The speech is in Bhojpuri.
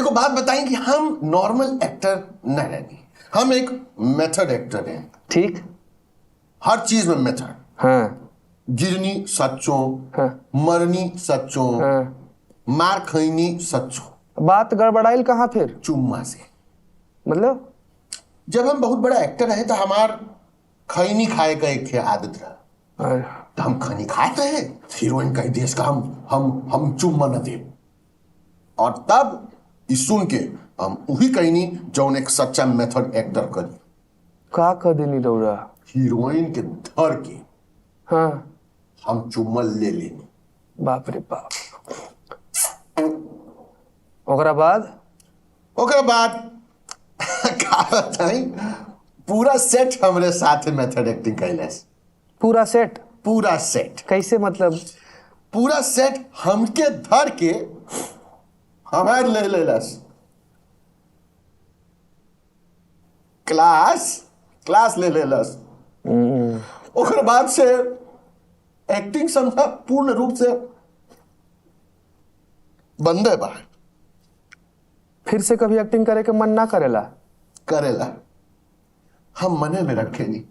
एगो बात बताएं कि हम नॉर्मल एक्टर न रहनी, हम एक मेथड एक्टर हैं। ठीक। हर चीज में मेथड। हाँ गिरनी सच्चों, हाँ मरनी सच्चों, हाँ। मार खैनी सच्चों। बात गड़बड़ाइल कहाँ फिर? चुम्मा से। मतलब जब हम बहुत बड़ा एक्टर रहे तो हमार खैनी खाए का एक आदत रहा, अरे, तो हम खैनी खाते हैं, हीरोइन कही देश का हम चुम्मा न दे। और तब इस सुन के हम वही कहनी जौन एक सच्चा मेथड एक्टर करी। का कह देनी रौरा? हीरोइन के धर के हाँ। हम चुम्मा ले लेनी। बाप रे बाप। ओकरा बाद? ओकरा बाद का बताई, पूरा सेट हमरे साथ मेथड एक्टिंग कैलस। पूरा सेट? पूरा सेट कैसे मतलब? पूरा सेट हमके धर के हमार ले लेलस। क्लास ले लेलस। ओकर बाद से एक्टिंग समझा पूर्ण रूप से बंदे बा। फिर से कभी एक्टिंग करे के मन ना करेला? करेला हम मने में रखे नहीं।